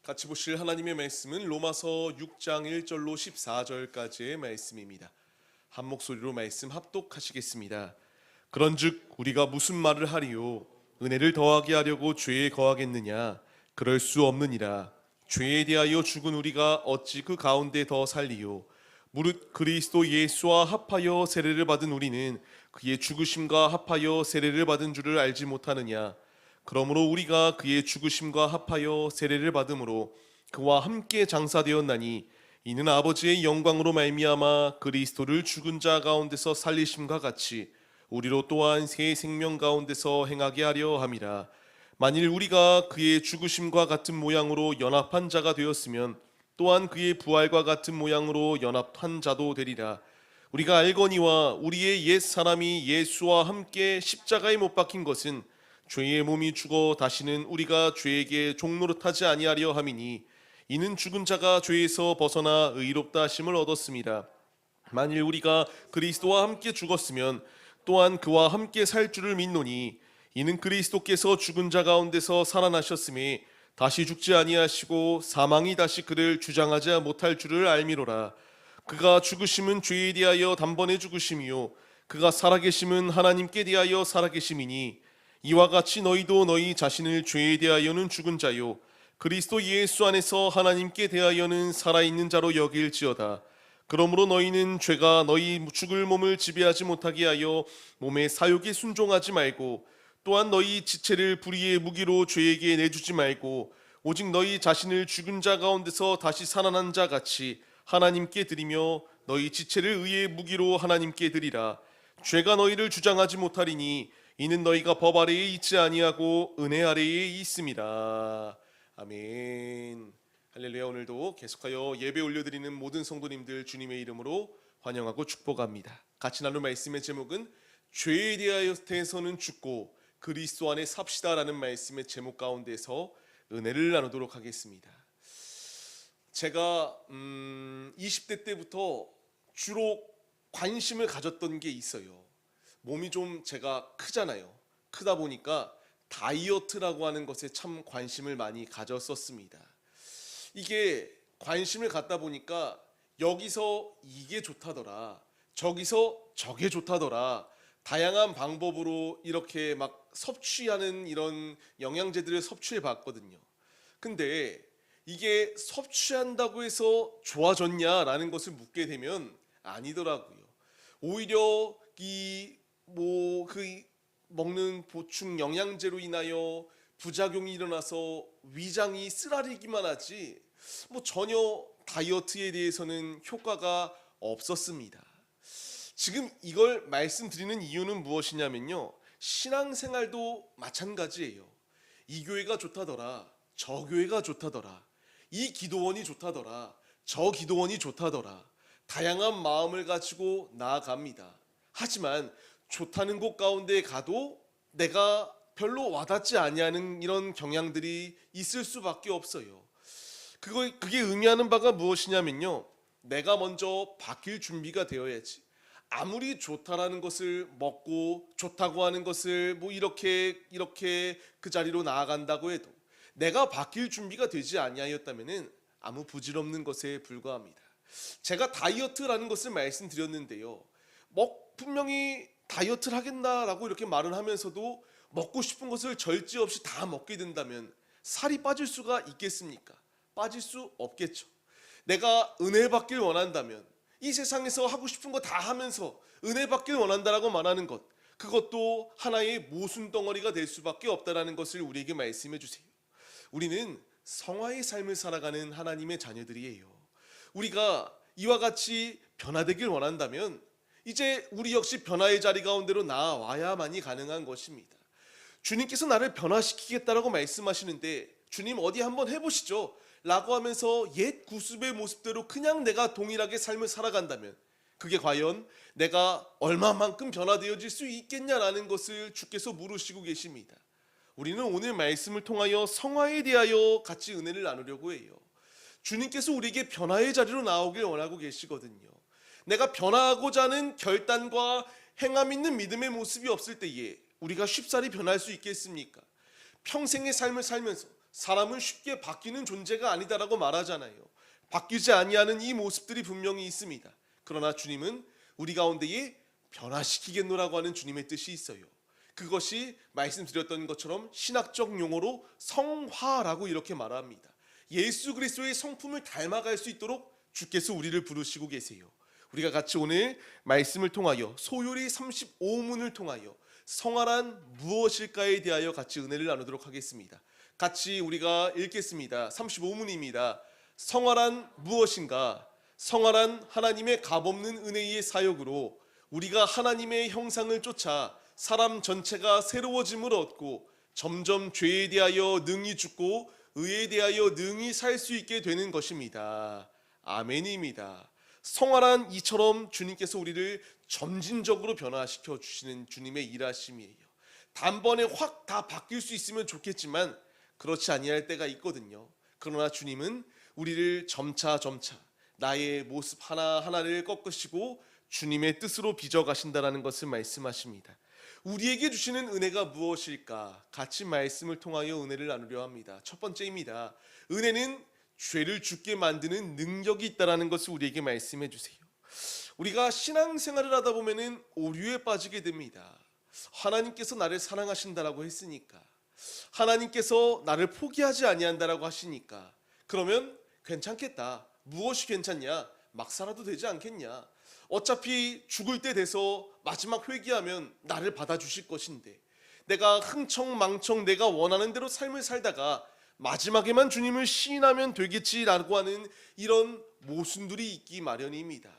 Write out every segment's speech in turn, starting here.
같이 보실 하나님의 말씀은 로마서 6장 1절로 14절까지의 말씀입니다. 한 목소리로 말씀 합독하시겠습니다. 그런즉 우리가 무슨 말을 하리요? 은혜를 더하게 하려고 죄에 거하겠느냐? 그럴 수 없느니라. 죄에 대하여 죽은 우리가 어찌 그 가운데 더 살리요? 무릇 그리스도 예수와 합하여 세례를 받은 우리는 그의 죽으심과 합하여 세례를 받은 줄을 알지 못하느냐? 그러므로 우리가 그의 죽으심과 합하여 세례를 받음으로 그와 함께 장사되었나니 이는 아버지의 영광으로 말미암아 그리스도를 죽은 자 가운데서 살리심과 같이 우리로 또한 새 생명 가운데서 행하게 하려 함이라. 만일 우리가 그의 죽으심과 같은 모양으로 연합한 자가 되었으면 또한 그의 부활과 같은 모양으로 연합한 자도 되리라. 우리가 알거니와 우리의 옛 사람이 예수와 함께 십자가에 못 박힌 것은 죄의 몸이 죽어 다시는 우리가 죄에게 종노릇하지 아니하려 함이니 이는 죽은 자가 죄에서 벗어나 의롭다 하심을 얻었습니다. 만일 우리가 그리스도와 함께 죽었으면 또한 그와 함께 살 줄을 믿노니 이는 그리스도께서 죽은 자 가운데서 살아나셨음에 다시 죽지 아니하시고 사망이 다시 그를 주장하지 못할 줄을 알미로라. 그가 죽으심은 죄에 대하여 단번에 죽으심이요 그가 살아계심은 하나님께 대하여 살아계심이니 이와 같이 너희도 너희 자신을 죄에 대하여는 죽은 자요 그리스도 예수 안에서 하나님께 대하여는 살아있는 자로 여길지어다. 그러므로 너희는 죄가 너희 죽을 몸을 지배하지 못하게 하여 몸의 사욕에 순종하지 말고 또한 너희 지체를 불의의 무기로 죄에게 내주지 말고 오직 너희 자신을 죽은 자 가운데서 다시 살아난 자 같이 하나님께 드리며 너희 지체를 의의 무기로 하나님께 드리라. 죄가 너희를 주장하지 못하리니 이는 너희가 법 아래에 있지 아니하고 은혜 아래에 있음이라. 아멘. 할렐루야. 오늘도 계속하여 예배 올려드리는 모든 성도님들 주님의 이름으로 환영하고 축복합니다. 같이 나눌 말씀의 제목은 죄에 대해서는 죽고 그리스도 안에 삽시다라는 말씀의 제목 가운데서 은혜를 나누도록 하겠습니다. 제가 20대 때부터 주로 관심을 가졌던 게 있어요. 몸이 좀 제가 크잖아요. 크다 보니까 다이어트라고 하는 것에 참 관심을 많이 가졌었습니다. 이게 관심을 갖다 보니까 여기서 이게 좋다더라, 저기서 저게 좋다더라, 다양한 방법으로 이렇게 막 섭취하는 이런 영양제들을 섭취해 봤거든요. 근데 이게 섭취한다고 해서 좋아졌냐라는 것을 묻게 되면 아니더라고요. 오히려 그 먹는 보충 영양제로 인하여 부작용이 일어나서 위장이 쓰라리기만 하지 전혀 다이어트에 대해서는 효과가 없었습니다. 지금 이걸 말씀드리는 이유는 무엇이냐면요, 신앙생활도 마찬가지예요. 이 교회가 좋다더라, 저 교회가 좋다더라, 이 기도원이 좋다더라, 저 기도원이 좋다더라, 다양한 마음을 가지고 나아갑니다. 하지만 좋다는 곳 가운데 가도 내가 별로 와닿지 아니하는 이런 경향들이 있을 수밖에 없어요. 그게 의미하는 바가 무엇이냐면요, 내가 먼저 바뀔 준비가 되어야지. 아무리 좋다라는 것을 먹고 좋다고 하는 것을 이렇게 그 자리로 나아간다고 해도 내가 바뀔 준비가 되지 아니하였다면은 아무 부질없는 것에 불과합니다. 제가 다이어트라는 것을 말씀드렸는데요, 분명히 다이어트를 하겠다라고 이렇게 말을 하면서도 먹고 싶은 것을 절제 없이 다 먹게 된다면 살이 빠질 수가 있겠습니까? 빠질 수 없겠죠. 내가 은혜 받길 원한다면 이 세상에서 하고 싶은 거 다 하면서 은혜 받길 원한다라고 말하는 것, 그것도 하나의 모순 덩어리가 될 수밖에 없다라는 것을 우리에게 말씀해 주세요. 우리는 성화의 삶을 살아가는 하나님의 자녀들이에요. 우리가 이와 같이 변화되길 원한다면 이제 우리 역시 변화의 자리 가운데로 나아와야만이 가능한 것입니다. 주님께서 나를 변화시키겠다라고 말씀하시는데 주님 어디 한번 해보시죠 라고 하면서 옛 구습의 모습대로 그냥 내가 동일하게 삶을 살아간다면 그게 과연 내가 얼마만큼 변화되어질 수 있겠냐라는 것을 주께서 물으시고 계십니다. 우리는 오늘 말씀을 통하여 성화에 대하여 같이 은혜를 나누려고 해요. 주님께서 우리에게 변화의 자리로 나오길 원하고 계시거든요. 내가 변화하고자 하는 결단과 행함 있는 믿음의 모습이 없을 때에 우리가 쉽사리 변할 수 있겠습니까? 평생의 삶을 살면서 사람은 쉽게 바뀌는 존재가 아니다라고 말하잖아요. 바뀌지 아니하는 이 모습들이 분명히 있습니다. 그러나 주님은 우리 가운데에 변화시키겠노라고 하는 주님의 뜻이 있어요. 그것이 말씀드렸던 것처럼 신학적 용어로 성화라고 이렇게 말합니다. 예수 그리스도의 성품을 닮아갈 수 있도록 주께서 우리를 부르시고 계세요. 우리가 같이 오늘 말씀을 통하여 소요리 35문을 통하여 성화란 무엇일까에 대하여 같이 은혜를 나누도록 하겠습니다. 같이 우리가 읽겠습니다. 35문입니다. 성화란 무엇인가? 성화란 하나님의 값없는 은혜의 사역으로 우리가 하나님의 형상을 쫓아 사람 전체가 새로워짐을 얻고 점점 죄에 대하여 능히 죽고 의에 대하여 능히 살 수 있게 되는 것입니다. 아멘입니다. 성화란 이처럼 주님께서 우리를 점진적으로 변화시켜 주시는 주님의 일하심이에요. 단번에 확 다 바뀔 수 있으면 좋겠지만 그렇지 아니할 때가 있거든요. 그러나 주님은 우리를 점차 나의 모습 하나하나를 꺾으시고 주님의 뜻으로 빚어가신다라는 것을 말씀하십니다. 우리에게 주시는 은혜가 무엇일까? 같이 말씀을 통하여 은혜를 나누려 합니다. 첫 번째입니다. 은혜는 죄를 죽게 만드는 능력이 있다라는 것을 우리에게 말씀해 주세요. 우리가 신앙생활을 하다 보면은 오류에 빠지게 됩니다. 하나님께서 나를 사랑하신다라고 했으니까, 하나님께서 나를 포기하지 아니한다라고 하시니까, 그러면 괜찮겠다. 무엇이 괜찮냐? 막 살아도 되지 않겠냐? 어차피 죽을 때 돼서 마지막 회개하면 나를 받아주실 것인데, 내가 흥청망청 내가 원하는 대로 삶을 살다가 마지막에만 주님을 시인하면 되겠지라고 하는 이런 모순들이 있기 마련입니다.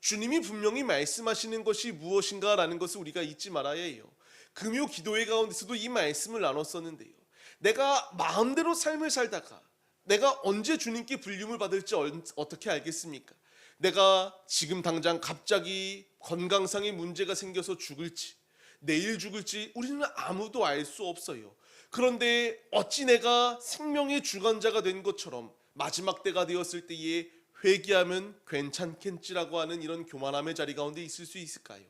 주님이 분명히 말씀하시는 것이 무엇인가라는 것을 우리가 잊지 말아야 해요. 금요 기도회 가운데서도 이 말씀을 나눴었는데요. 내가 마음대로 삶을 살다가 내가 언제 주님께 불림을 받을지 어떻게 알겠습니까? 내가 지금 당장 갑자기 건강상의 문제가 생겨서 죽을지, 내일 죽을지 우리는 아무도 알 수 없어요. 그런데 어찌 내가 생명의 주관자가 된 것처럼 마지막 때가 되었을 때에 회개하면 괜찮겠지라고 하는 이런 교만함의 자리 가운데 있을 수 있을까요?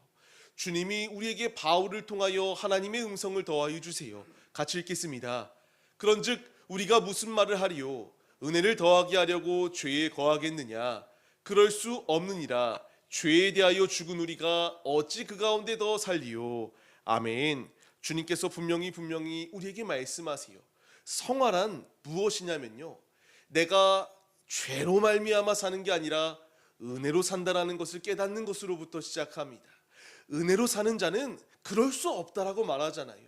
주님이 우리에게 바울을 통하여 하나님의 음성을 더하여 주세요. 같이 읽겠습니다. 그런즉 우리가 무슨 말을 하리요? 은혜를 더하게 하려고 죄에 거하겠느냐? 그럴 수 없느니라. 죄에 대하여 죽은 우리가 어찌 그 가운데 더 살리요? 아멘. 주님께서 분명히 우리에게 말씀하세요. 성화란 무엇이냐면요, 내가 죄로 말미암아 사는 게 아니라 은혜로 산다라는 것을 깨닫는 것으로부터 시작합니다. 은혜로 사는 자는 그럴 수 없다라고 말하잖아요.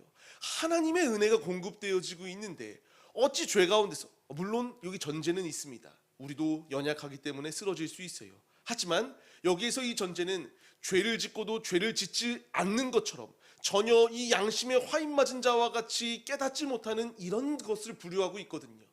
하나님의 은혜가 공급되어지고 있는데 어찌 죄 가운데서, 물론 여기 전제는 있습니다. 우리도 연약하기 때문에 쓰러질 수 있어요. 하지만 여기에서 이 전제는 죄를 짓고도 죄를 짓지 않는 것처럼 전혀 이 양심에 화인 맞은 자와 같이 깨닫지 못하는 이런 것을 부류하고 있거든요.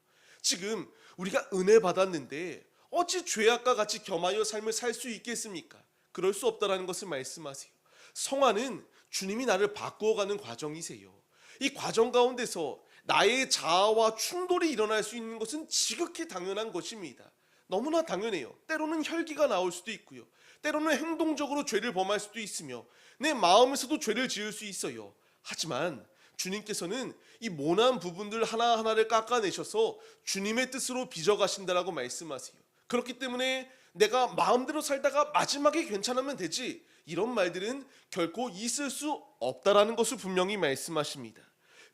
지금 우리가 은혜 받았는데 어찌 죄악과 같이 겸하여 삶을 살 수 있겠습니까? 그럴 수 없다라는 것을 말씀하세요. 성화는 주님이 나를 바꾸어가는 과정이세요. 이 과정 가운데서 나의 자아와 충돌이 일어날 수 있는 것은 지극히 당연한 것입니다. 너무나 당연해요. 때로는 혈기가 나올 수도 있고요. 때로는 행동적으로 죄를 범할 수도 있으며 내 마음에서도 죄를 지을 수 있어요. 하지만 주님께서는 이 모난 부분들 하나하나를 깎아내셔서 주님의 뜻으로 빚어가신다라고 말씀하세요. 그렇기 때문에 내가 마음대로 살다가 마지막에 괜찮으면 되지, 이런 말들은 결코 있을 수 없다라는 것을 분명히 말씀하십니다.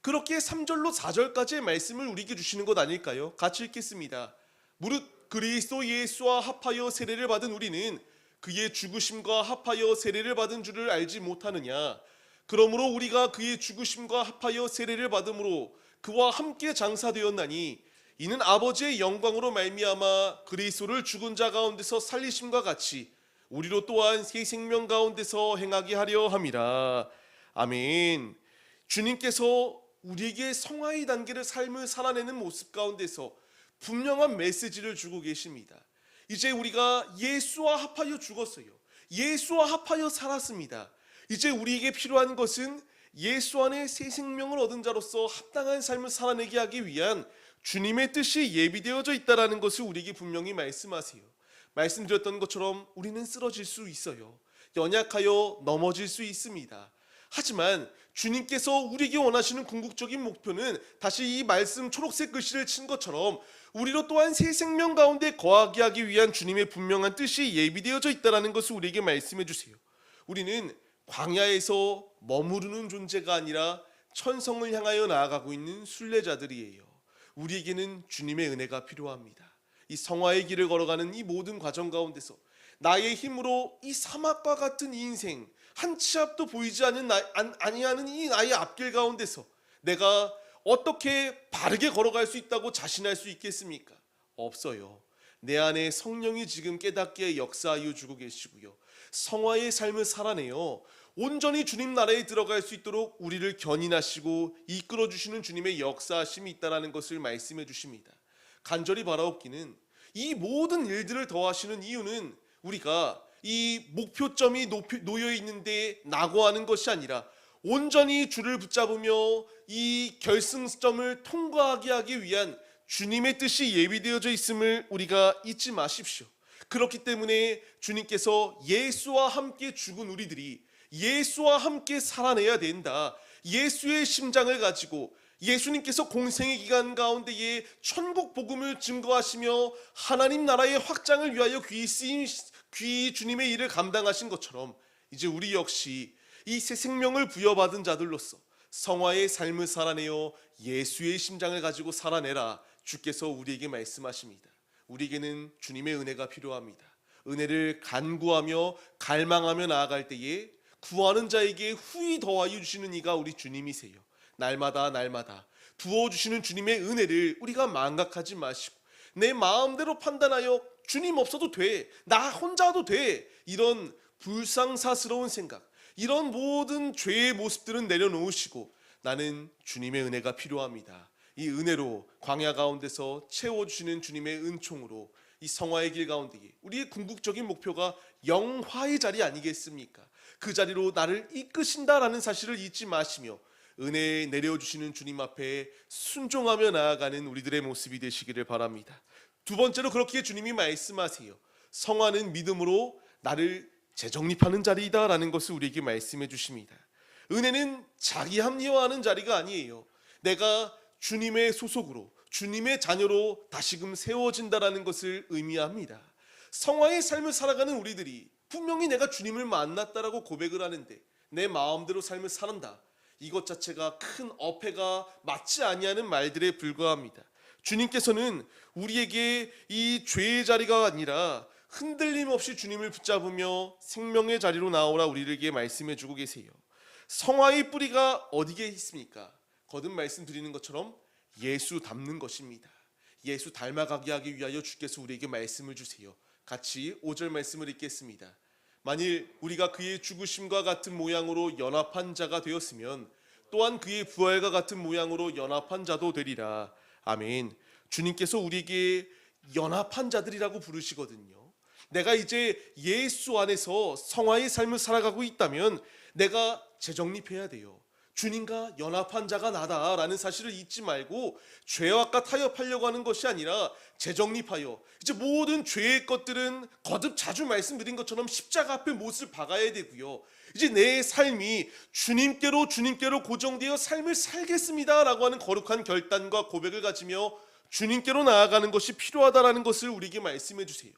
그렇게 3절로 4절까지의 말씀을 우리에게 주시는 것 아닐까요? 같이 읽겠습니다. 무릇 그리스도 예수와 합하여 세례를 받은 우리는 그의 죽으심과 합하여 세례를 받은 줄을 알지 못하느냐? 그러므로 우리가 그의 죽으심과 합하여 세례를 받음으로 그와 함께 장사되었나니 이는 아버지의 영광으로 말미암아 그리스도를 죽은 자 가운데서 살리심과 같이 우리로 또한 새 생명 가운데서 행하게 하려 함이라. 아멘. 주님께서 우리에게 성화의 단계를 삶을 살아내는 모습 가운데서 분명한 메시지를 주고 계십니다. 이제 우리가 예수와 합하여 죽었어요. 예수와 합하여 살았습니다. 이제 우리에게 필요한 것은 예수 안에 새 생명을 얻은 자로서 합당한 삶을 살아내게 하기 위한 주님의 뜻이 예비되어져 있다는 것을 우리에게 분명히 말씀하세요. 말씀드렸던 것처럼 우리는 쓰러질 수 있어요. 연약하여 넘어질 수 있습니다. 하지만 주님께서 우리에게 원하시는 궁극적인 목표는 다시 이 말씀 초록색 글씨를 친 것처럼 우리로 또한 새 생명 가운데 거하게 하기 위한 주님의 분명한 뜻이 예비되어져 있다는 것을 우리에게 말씀해 주세요. 우리는 광야에서 머무르는 존재가 아니라 천성을 향하여 나아가고 있는 순례자들이에요. 우리에게는 주님의 은혜가 필요합니다. 이 성화의 길을 걸어가는 이 모든 과정 가운데서 나의 힘으로 이 사막과 같은 이 인생, 한 치 앞도 보이지 아니하는 이 나의 앞길 가운데서 내가 어떻게 바르게 걸어갈 수 있다고 자신할 수 있겠습니까? 없어요. 내 안에 성령이 지금 깨닫게 역사하여 주고 계시고요. 성화의 삶을 살아내요. 온전히 주님 나라에 들어갈 수 있도록 우리를 견인하시고 이끌어 주시는 주님의 역사하심이 있다는 것을 말씀해 주십니다. 간절히 바라옵기는 이 모든 일들을 더하시는 이유는 우리가 이 목표점이 놓여 있는데 낙오하는 것이 아니라 온전히 주를 붙잡으며 이 결승점을 통과하게 하기 위한 주님의 뜻이 예비되어져 있음을 우리가 잊지 마십시오. 그렇기 때문에 주님께서 예수와 함께 죽은 우리들이 예수와 함께 살아내야 된다. 예수의 심장을 가지고 예수님께서 공생의 기간 가운데에 천국 복음을 증거하시며 하나님 나라의 확장을 위하여 귀 주님의 일을 감당하신 것처럼 이제 우리 역시 이 새 생명을 부여받은 자들로서 성화의 삶을 살아내어 예수의 심장을 가지고 살아내라. 주께서 우리에게 말씀하십니다. 우리에게는 주님의 은혜가 필요합니다. 은혜를 간구하며 갈망하며 나아갈 때에 구하는 자에게 후히 더하여 주시는 이가 우리 주님이세요. 날마다 부어주시는 주님의 은혜를 우리가 망각하지 마시고 내 마음대로 판단하여 주님 없어도 돼, 나 혼자도 돼, 이런 불상사스러운 생각, 이런 모든 죄의 모습들은 내려놓으시고 나는 주님의 은혜가 필요합니다. 이 은혜로 광야 가운데서 채워주시는 주님의 은총으로 이 성화의 길 가운데에 우리의 궁극적인 목표가 영화의 자리 아니겠습니까? 그 자리로 나를 이끄신다라는 사실을 잊지 마시며 은혜 내려주시는 주님 앞에 순종하며 나아가는 우리들의 모습이 되시기를 바랍니다. 두 번째로 그렇게 주님이 말씀하세요. 성화는 믿음으로 나를 재정립하는 자리이다 라는 것을 우리에게 말씀해 주십니다. 은혜는 자기 합리화하는 자리가 아니에요. 내가 주님의 소속으로 주님의 자녀로 다시금 세워진다라는 것을 의미합니다. 성화의 삶을 살아가는 우리들이 분명히 내가 주님을 만났다라고 고백을 하는데 내 마음대로 삶을 산다, 이것 자체가 큰 어폐가 맞지 아니하는 말들에 불과합니다. 주님께서는 우리에게 이 죄의 자리가 아니라 흔들림 없이 주님을 붙잡으며 생명의 자리로 나오라 우리에게 말씀해 주고 계세요. 성화의 뿌리가 어디에 있습니까? 거듭 말씀드리는 것처럼 예수 닮는 것입니다. 예수 닮아가게 하기 위하여 주께서 우리에게 말씀을 주세요. 같이 5절 말씀을 읽겠습니다. 만일 우리가 그의 죽으심과 같은 모양으로 연합한 자가 되었으면 또한 그의 부활과 같은 모양으로 연합한 자도 되리라. 아멘. 주님께서 우리에게 연합한 자들이라고 부르시거든요. 내가 이제 예수 안에서 성화의 삶을 살아가고 있다면 내가 재정립해야 돼요. 주님과 연합한 자가 나다라는 사실을 잊지 말고 죄악과 타협하려고 하는 것이 아니라 재정립하여 이제 모든 죄의 것들은 거듭 자주 말씀드린 것처럼 십자가 앞에 못을 박아야 되고요. 이제 내 삶이 주님께로 고정되어 삶을 살겠습니다라고 하는 거룩한 결단과 고백을 가지며 주님께로 나아가는 것이 필요하다라는 것을 우리에게 말씀해 주세요.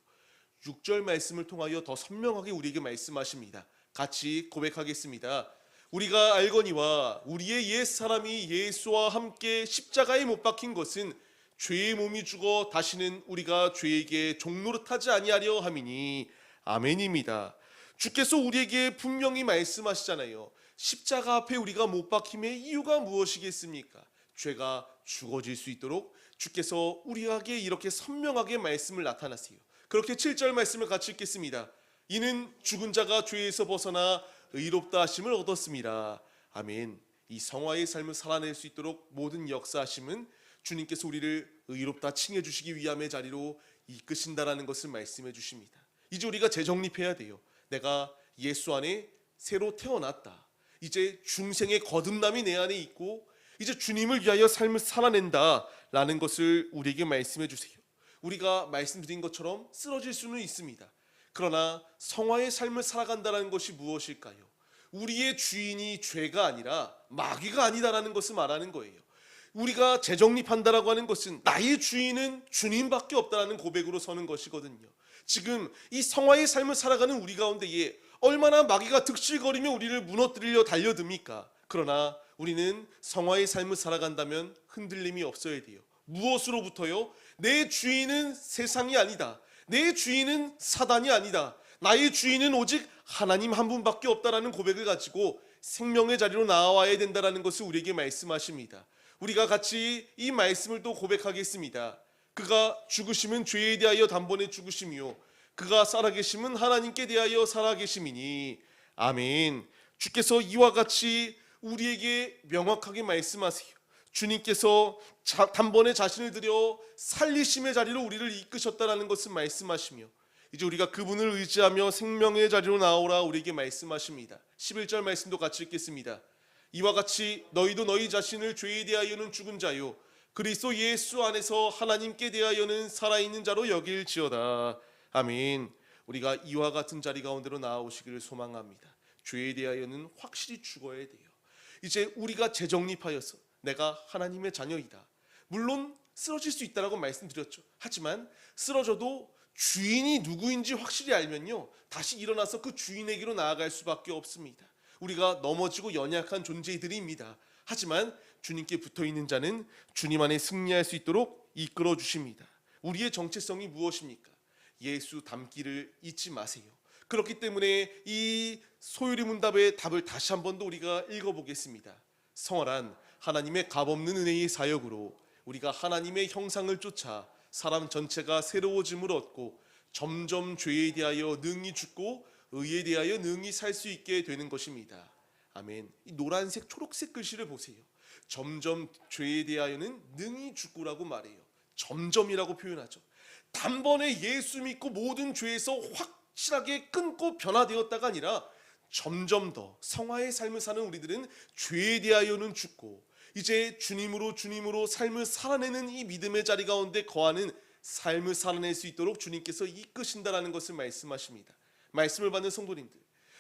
6절 말씀을 통하여 더 선명하게 우리에게 말씀하십니다. 같이 고백하겠습니다. 우리가 알거니와 우리의 옛 사람이 예수와 함께 십자가에 못 박힌 것은 죄의 몸이 죽어 다시는 우리가 죄에게 종노릇하지 아니하려 함이니 아멘입니다. 주께서 우리에게 분명히 말씀하시잖아요. 십자가 앞에 우리가 못 박힘의 이유가 무엇이겠습니까? 죄가 죽어질 수 있도록 주께서 우리에게 이렇게 선명하게 말씀을 나타나세요. 그렇게 7절 말씀을 같이 읽겠습니다. 이는 죽은 자가 죄에서 벗어나 의롭다 하심을 얻었습니다. 아멘. 이 성화의 삶을 살아낼 수 있도록 모든 역사하심은 주님께서 우리를 의롭다 칭해 주시기 위함의 자리로 이끄신다라는 것을 말씀해 주십니다. 이제 우리가 재정립해야 돼요. 내가 예수 안에 새로 태어났다. 이제 중생의 거듭남이 내 안에 있고 이제 주님을 위하여 삶을 살아낸다라는 것을 우리에게 말씀해 주세요. 우리가 말씀드린 것처럼 쓰러질 수는 있습니다. 그러나 성화의 삶을 살아간다는 것이 무엇일까요? 우리의 주인이 죄가 아니라 마귀가 아니다라는 것을 말하는 거예요. 우리가 재정립한다라고 하는 것은 나의 주인은 주님밖에 없다라는 고백으로 서는 것이거든요. 지금 이 성화의 삶을 살아가는 우리 가운데에 얼마나 마귀가 득실거리며 우리를 무너뜨리려 달려듭니까? 그러나 우리는 성화의 삶을 살아간다면 흔들림이 없어야 돼요. 무엇으로부터요? 내 주인은 세상이 아니다. 내 주인은 사단이 아니다. 나의 주인은 오직 하나님 한 분밖에 없다라는 고백을 가지고 생명의 자리로 나와야 된다라는 것을 우리에게 말씀하십니다. 우리가 같이 이 말씀을 또 고백하겠습니다. 그가 죽으심은 죄에 대하여 단번에 죽으심이요 그가 살아계심은 하나님께 대하여 살아계심이니 아멘. 주께서 이와 같이 우리에게 명확하게 말씀하세요. 주님께서 단번에 자신을 들여 살리심의 자리로 우리를 이끄셨다라는 것을 말씀하시며 이제 우리가 그분을 의지하며 생명의 자리로 나오라 우리에게 말씀하십니다. 11절 말씀도 같이 읽겠습니다. 이와 같이 너희도 너희 자신을 죄에 대하여는 죽은 자요 그리스도 예수 안에서 하나님께 대하여는 살아있는 자로 여길지어다. 아멘. 우리가 이와 같은 자리 가운데로 나아오시기를 소망합니다. 죄에 대하여는 확실히 죽어야 돼요. 이제 우리가 재정립하여서 내가 하나님의 자녀이다. 물론 쓰러질 수 있다라고 말씀드렸죠. 하지만 쓰러져도 주인이 누구인지 확실히 알면요 다시 일어나서 그 주인에게로 나아갈 수밖에 없습니다. 우리가 넘어지고 연약한 존재들입니다. 하지만 주님께 붙어있는 자는 주님 안에 승리할 수 있도록 이끌어 주십니다. 우리의 정체성이 무엇입니까? 예수 닮기를 잊지 마세요. 그렇기 때문에 이 소유리 문답의 답을 다시 한 번 더 우리가 읽어보겠습니다. 성활한 하나님의 값없는 은혜의 사역으로 우리가 하나님의 형상을 쫓아 사람 전체가 새로워짐을 얻고 점점 죄에 대하여 능히 죽고 의에 대하여 능히 살 수 있게 되는 것입니다. 아멘. 이 노란색 초록색 글씨를 보세요. 점점 죄에 대하여는 능히 죽고라고 말해요. 점점이라고 표현하죠. 단번에 예수 믿고 모든 죄에서 확실하게 끊고 변화되었다가 아니라 점점 더 성화의 삶을 사는 우리들은 죄에 대하여는 죽고 이제 주님으로 삶을 살아내는 이 믿음의 자리 가운데 거하는 삶을 살아낼 수 있도록 주님께서 이끄신다라는 것을 말씀하십니다. 말씀을 받는 성도님들,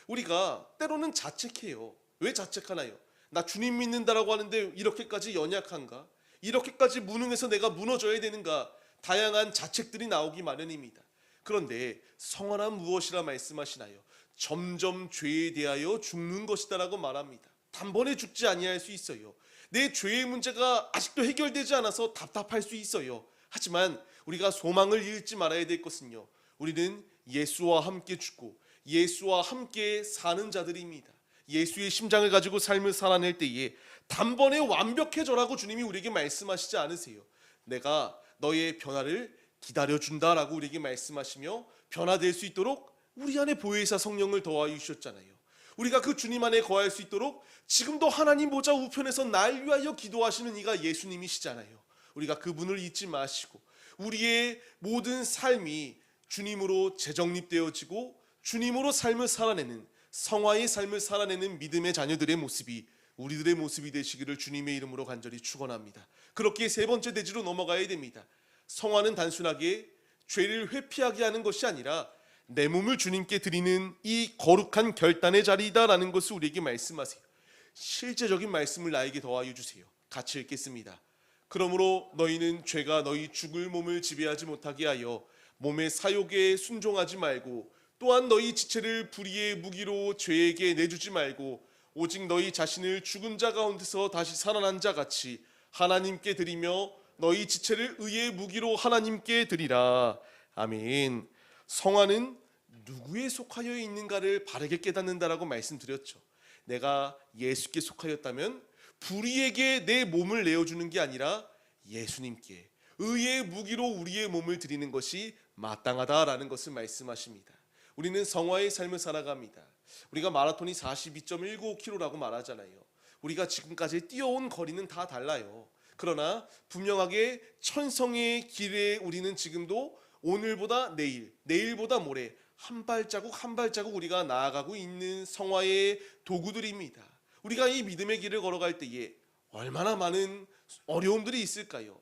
우리가 때로는 자책해요. 왜 자책하나요? 나 주님 믿는다라고 하는데 이렇게까지 연약한가? 이렇게까지 무능해서 내가 무너져야 되는가? 다양한 자책들이 나오기 마련입니다. 그런데 성화란 무엇이라 말씀하시나요? 점점 죄에 대하여 죽는 것이다라고 말합니다. 단번에 죽지 아니할 수 있어요. 내 죄의 문제가 아직도 해결되지 않아서 답답할 수 있어요. 하지만 우리가 소망을 잃지 말아야 될 것은요, 우리는 예수와 함께 죽고 예수와 함께 사는 자들입니다. 예수의 심장을 가지고 삶을 살아낼 때에 단번에 완벽해져라고 주님이 우리에게 말씀하시지 않으세요. 내가 너의 변화를 기다려준다라고 우리에게 말씀하시며 변화될 수 있도록 우리 안에 보혜사 성령을 더하여 주셨잖아요. 우리가 그 주님 안에 거할 수 있도록 지금도 하나님 보좌 우편에서 날 위하여 기도하시는 이가 예수님이시잖아요. 우리가 그분을 잊지 마시고 우리의 모든 삶이 주님으로 재정립되어지고 주님으로 삶을 살아내는 성화의 삶을 살아내는 믿음의 자녀들의 모습이 우리들의 모습이 되시기를 주님의 이름으로 간절히 축원합니다. 그렇게 세 번째 대지로 넘어가야 됩니다. 성화는 단순하게 죄를 회피하게 하는 것이 아니라 내 몸을 주님께 드리는 이 거룩한 결단의 자리이다라는 것을 우리에게 말씀하세요. 실제적인 말씀을 나에게 더하여 주세요. 같이 읽겠습니다. 그러므로 너희는 죄가 너희 죽을 몸을 지배하지 못하게 하여 몸의 사욕에 순종하지 말고 또한 너희 지체를 불의의 무기로 죄에게 내주지 말고 오직 너희 자신을 죽은 자 가운데서 다시 살아난 자 같이 하나님께 드리며 너희 지체를 의의 무기로 하나님께 드리라. 아멘. 성화는 누구에 속하여 있는가를 바르게 깨닫는다라고 말씀드렸죠. 내가 예수께 속하였다면 불의에게 내 몸을 내어주는 게 아니라 예수님께 의의 무기로 우리의 몸을 드리는 것이 마땅하다라는 것을 말씀하십니다. 우리는 성화의 삶을 살아갑니다. 우리가 마라톤이 42.195km라고 말하잖아요. 우리가 지금까지 뛰어온 거리는 다 달라요. 그러나 분명하게 천성의 길에 우리는 지금도 오늘보다 내일, 내일보다 모레 한 발자국 한 발자국 우리가 나아가고 있는 성화의 도구들입니다. 우리가 이 믿음의 길을 걸어갈 때에 얼마나 많은 어려움들이 있을까요?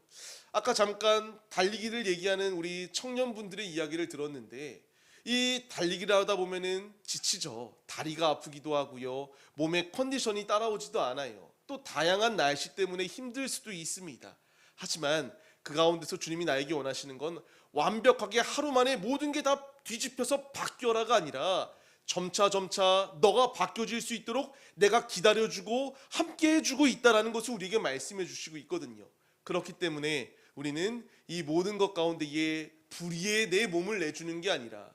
아까 잠깐 달리기를 얘기하는 우리 청년분들의 이야기를 들었는데 이 달리기를 하다 보면은 지치죠. 다리가 아프기도 하고요. 몸의 컨디션이 따라오지도 않아요. 또 다양한 날씨 때문에 힘들 수도 있습니다. 하지만 그 가운데서 주님이 나에게 원하시는 건 완벽하게 하루 만에 모든 게 다 뒤집혀서 바뀌어라가 아니라 점차 너가 바뀌어질 수 있도록 내가 기다려주고 함께 해주고 있다라는 것을 우리에게 말씀해 주시고 있거든요. 그렇기 때문에 우리는 이 모든 것 가운데에 불의의 내 몸을 내주는 게 아니라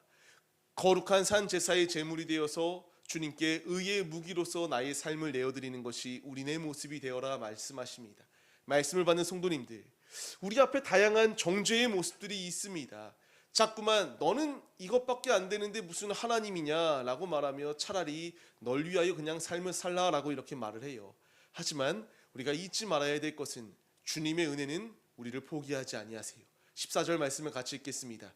거룩한 산 제사의 제물이 되어서 주님께 의의 무기로서 나의 삶을 내어드리는 것이 우리네 모습이 되어라 말씀하십니다. 말씀을 받는 성도님들, 우리 앞에 다양한 정죄의 모습들이 있습니다. 자꾸만 너는 이것밖에 안 되는데 무슨 하나님이냐 라고 말하며 차라리 널 위하여 그냥 삶을 살라 라고 이렇게 말을 해요. 하지만 우리가 잊지 말아야 될 것은 주님의 은혜는 우리를 포기하지 아니하세요. 14절 말씀을 같이 읽겠습니다.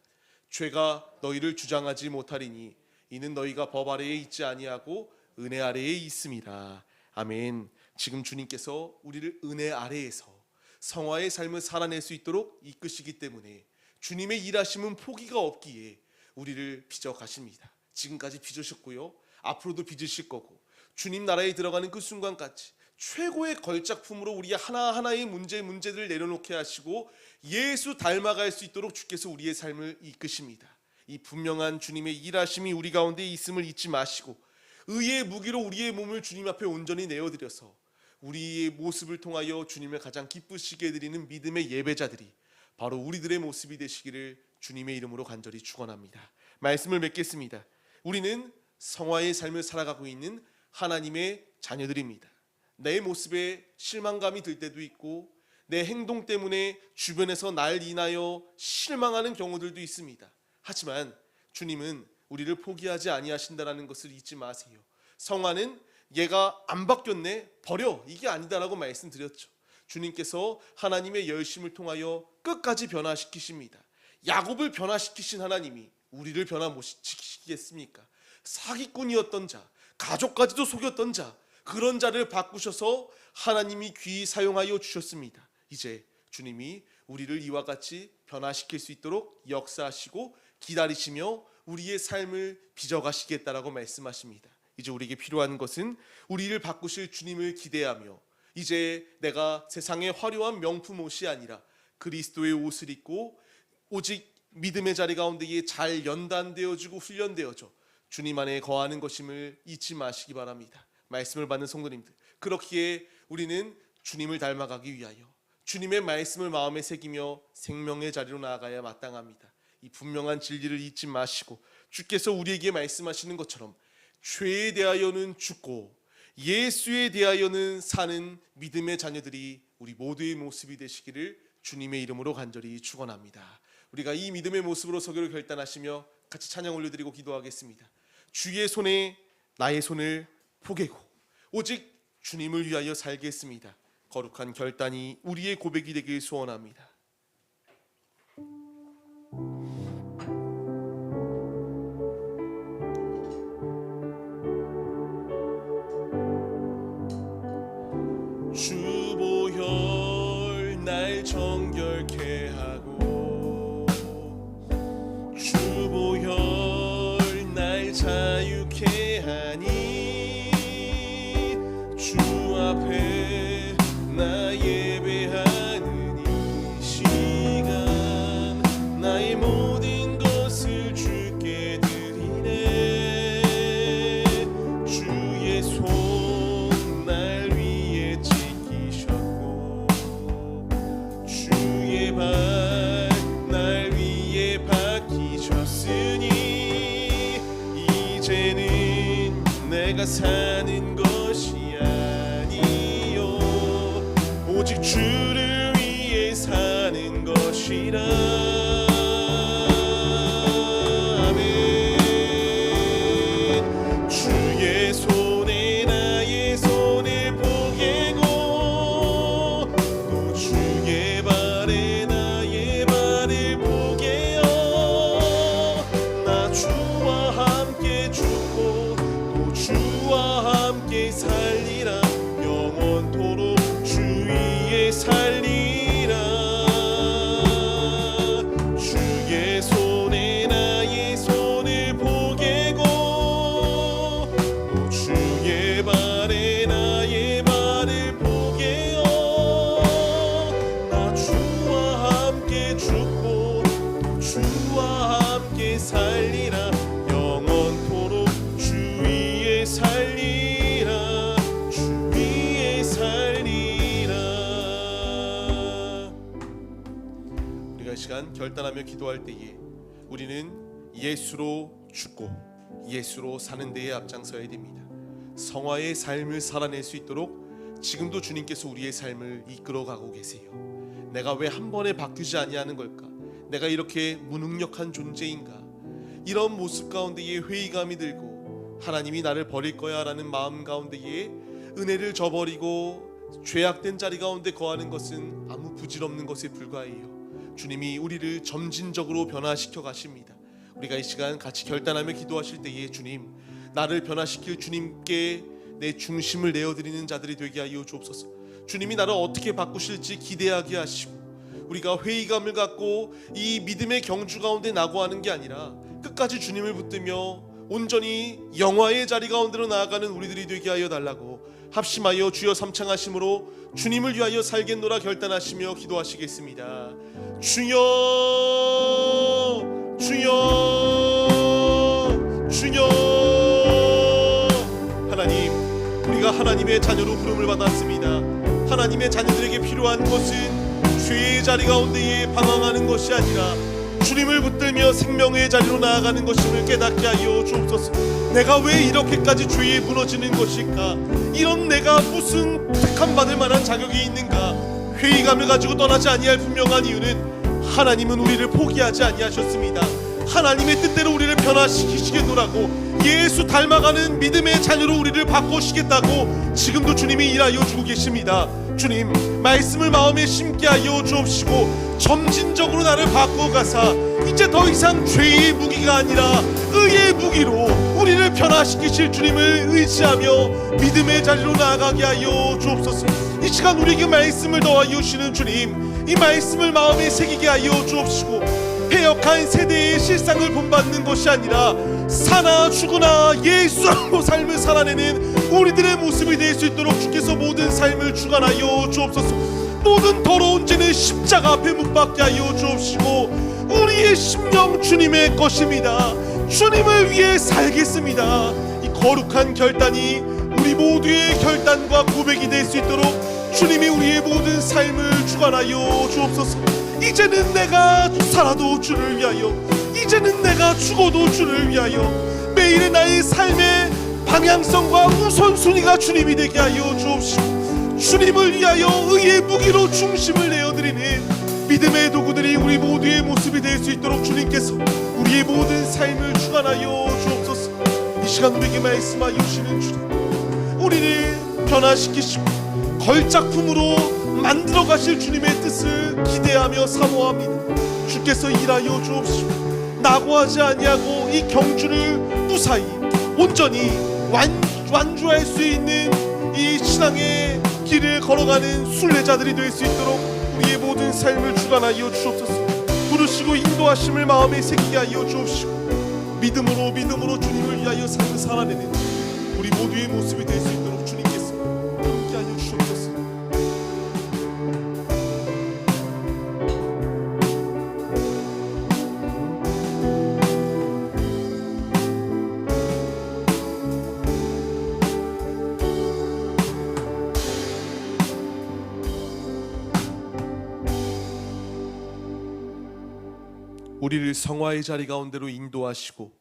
죄가 너희를 주장하지 못하리니 이는 너희가 법 아래에 있지 아니하고 은혜 아래에 있음이라. 아멘. 지금 주님께서 우리를 은혜 아래에서 성화의 삶을 살아낼 수 있도록 이끄시기 때문에 주님의 일하심은 포기가 없기에 우리를 빚어 가십니다. 지금까지 빚으셨고요. 앞으로도 빚으실 거고 주님 나라에 들어가는 그 순간까지 최고의 걸작품으로 우리 하나하나의 문제들을 내려놓게 하시고 예수 닮아갈 수 있도록 주께서 우리의 삶을 이끄십니다. 이 분명한 주님의 일하심이 우리 가운데 있음을 잊지 마시고 의의 무기로 우리의 몸을 주님 앞에 온전히 내어드려서 우리의 모습을 통하여 주님을 가장 기쁘시게 해드리는 믿음의 예배자들이 바로 우리들의 모습이 되시기를 주님의 이름으로 간절히 축원합니다. 말씀을 맺겠습니다. 우리는 성화의 삶을 살아가고 있는 하나님의 자녀들입니다. 내 모습에 실망감이 들 때도 있고 내 행동 때문에 주변에서 날 인하여 실망하는 경우들도 있습니다. 하지만 주님은 우리를 포기하지 아니하신다라는 것을 잊지 마세요. 성화는 얘가 안 바뀌었네 버려 이게 아니다라고 말씀드렸죠. 주님께서 하나님의 열심을 통하여 끝까지 변화시키십니다. 야곱을 변화시키신 하나님이 우리를 변화 못 시키겠습니까? 사기꾼이었던 자, 가족까지도 속였던 자, 그런 자를 바꾸셔서 하나님이 귀히 사용하여 주셨습니다. 이제 주님이 우리를 이와 같이 변화시킬 수 있도록 역사하시고 기다리시며 우리의 삶을 빚어가시겠다라고 말씀하십니다. 이제 우리에게 필요한 것은 우리를 바꾸실 주님을 기대하며 이제 내가 세상의 화려한 명품 옷이 아니라 그리스도의 옷을 입고 오직 믿음의 자리 가운데에 잘 연단되어지고 훈련되어져 주님 안에 거하는 것임을 잊지 마시기 바랍니다. 말씀을 받는 성도님들, 그렇기에 우리는 주님을 닮아가기 위하여 주님의 말씀을 마음에 새기며 생명의 자리로 나아가야 마땅합니다. 이 분명한 진리를 잊지 마시고 주께서 우리에게 말씀하시는 것처럼 죄에 대하여는 죽고 예수에 대하여는 사는 믿음의 자녀들이 우리 모두의 모습이 되시기를 주님의 이름으로 간절히 축원합니다. 우리가 이 믿음의 모습으로 서기를 결단하시며 같이 찬양 올려드리고 기도하겠습니다. 주의 손에 나의 손을 포개고 오직 주님을 위하여 살겠습니다. 거룩한 결단이 우리의 고백이 되길 소원합니다. 주보혈 날 정결케 하고 주보혈 날 자유케 하니 주 앞에 나 예배하는 이 시간 나의 모든 것을 주께 드리네. 주의 손 날 위에 지키셨고 주의 발 날 위에 박히셨으니 이제는 내가 사는 것이 아니요 오직 주를 위해 사는 것이라. 아멘. 주의 손에 나의 손을 포개고 또 주의 발에 나의 발을 포개어 나 주와 함께 죽고 또 주와 함께 살리라. 영원토록 주 위에 살리라. 시간 결단하며 기도할 때에 우리는 예수로 죽고 예수로 사는 데에 앞장서야 됩니다. 성화의 삶을 살아낼 수 있도록 지금도 주님께서 우리의 삶을 이끌어가고 계세요. 내가 왜 한 번에 바뀌지 아니하는 걸까? 내가 이렇게 무능력한 존재인가? 이런 모습 가운데에 회의감이 들고 하나님이 나를 버릴 거야 라는 마음 가운데에 은혜를 저버리고 죄악된 자리 가운데 거하는 것은 아무 부질없는 것에 불과해요. 주님이 우리를 점진적으로 변화시켜 가십니다. 우리가 이 시간 같이 결단하며 기도하실 때에 주님, 나를 변화시킬 주님께 내 중심을 내어드리는 자들이 되게 하여 주옵소서. 주님이 나를 어떻게 바꾸실지 기대하게 하시고, 우리가 회의감을 갖고 이 믿음의 경주 가운데 나고하는 게 아니라 끝까지 주님을 붙들며 온전히 영화의 자리 가운데로 나아가는 우리들이 되게 하여 달라고 합심하여 주여 삼창하심으로 주님을 위하여 살겠노라 결단하시며 기도하시겠습니다. 주여, 주여, 주여. 하나님, 우리가 하나님의 자녀로 부름을 받았습니다. 하나님의 자녀들에게 필요한 것은 죄의 자리 가운데에 방황하는 것이 아니라 주님을 붙들며 생명의 자리로 나아가는 것임을 깨닫게 하여 주옵소서. 내가 왜 이렇게까지 죄에 무너지는 것일까? 이런 내가 무슨 택함 받을 만한 자격이 있는가? 회의감을 가지고 떠나지 아니할 분명한 이유는 하나님은 우리를 포기하지 아니하셨습니다. 하나님의 뜻대로 우리를 변화시키시겠노라고, 예수 닮아가는 믿음의 자녀로 우리를 바꾸시겠다고 지금도 주님이 일하여 주고 계십니다. 주님, 말씀을 마음에 심게 하여 주옵시고 점진적으로 나를 바꿔가사 이제 더 이상 죄의 무기가 아니라 의의 무기로 우리를 변화시키실 주님을 의지하며 믿음의 자리로 나아가게 하여 주옵소서. 이 시간 우리에게 말씀을 더하여 주시는 주님, 이 말씀을 마음에 새기게 하여 주옵시고 패역한 세대의 실상을 본받는 것이 아니라 사나 죽으나 예수로 삶을 살아내는 우리들의 모습이 될 수 있도록 주께서 모든 삶을 주관하여 주옵소서. 모든 더러운 죄는 십자가 앞에 못 박게 하여 주옵시고 우리의 심령 주님의 것입니다. 주님을 위해 살겠습니다. 이 거룩한 결단이 우리 모두의 결단과 고백이 될 수 있도록 주님이 우리의 모든 삶을 주관하여 주옵소서. 이제는 내가 살아도 주를 위하여, 이제는 내가 죽어도 주를 위하여, 매일의 나의 삶의 방향성과 우선순위가 주님이 되게 하여 주옵시고 주님을 위하여 의의 무기로 중심을 내어드리는 믿음의 도구들이 우리 모두의 모습이 될 수 있도록 주님께서 우리의 모든 삶을 주관하여 주옵소서. 이 시간 우리에게 말씀하여 주시는 주님, 우리를 변화시키시고 걸작품으로 만들어 가실 주님의 뜻을 기대하며 사모합니다. 주께서 일하여 주옵시고 낙오하지 아니하고 이 경주를 무사히 온전히 완주할 수 있는 이 신앙의 길을 걸어가는 순례자들이 될 수 있도록 우리의 모든 삶을 주관하여 주옵소서. 부르시고 인도하심을 마음에 새기게 하여 주옵시고 믿음으로 주님을 위하여 삶을 살아내는 우리 모두의 모습이 될 수 있도록 주님께서 함께 하여 주옵소서. 우리를 성화의 자리 가운데로 인도하시고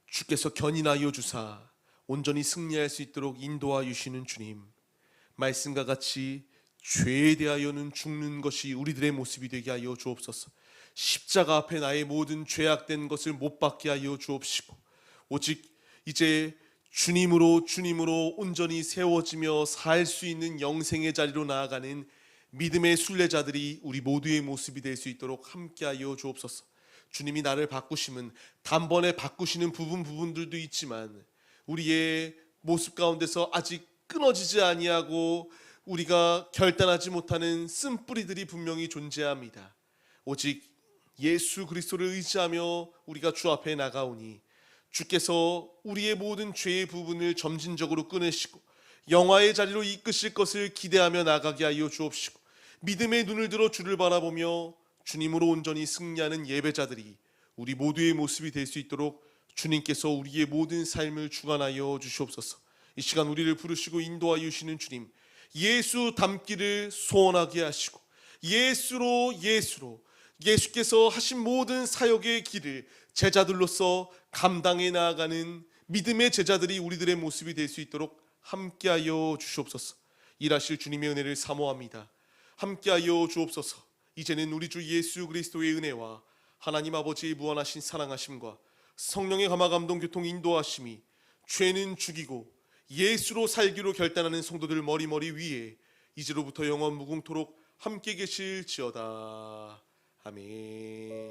주께서 견인하여 주사 온전히 승리할 수 있도록 인도하여 주시는 주님, 말씀과 같이 죄에 대하여는 죽는 것이 우리들의 모습이 되게 하여 주옵소서. 십자가 앞에 나의 모든 죄악된 것을 못 받게 하여 주옵시고 오직 이제 주님으로 온전히 세워지며 살 수 있는 영생의 자리로 나아가는 믿음의 순례자들이 우리 모두의 모습이 될 수 있도록 함께하여 주옵소서. 주님이 나를 바꾸시면 단번에 바꾸시는 부분들도 있지만 우리의 모습 가운데서 아직 끊어지지 아니하고 우리가 결단하지 못하는 쓴뿌리들이 분명히 존재합니다. 오직 예수 그리스도를 의지하며 우리가 주 앞에 나가오니 주께서 우리의 모든 죄의 부분을 점진적으로 끊으시고 영화의 자리로 이끄실 것을 기대하며 나가게 하여 주옵시고 믿음의 눈을 들어 주를 바라보며 주님으로 온전히 승리하는 예배자들이 우리 모두의 모습이 될 수 있도록 주님께서 우리의 모든 삶을 주관하여 주시옵소서. 이 시간 우리를 부르시고 인도하여 주시는 주님, 예수 닮기를 소원하게 하시고 예수로 예수께서 하신 모든 사역의 길을 제자들로서 감당해 나아가는 믿음의 제자들이 우리들의 모습이 될 수 있도록 함께하여 주시옵소서. 일하실 주님의 은혜를 사모합니다. 함께하여 주옵소서. 이제는 우리 주 예수 그리스도의 은혜와 하나님 아버지의 무한하신 사랑하심과 성령의 감화 감동 교통 인도하심이 죄는 죽이고 예수로 살기로 결단하는 성도들 머리머리 위에 이제로부터 영원 무궁토록 함께 계실지어다. 아멘.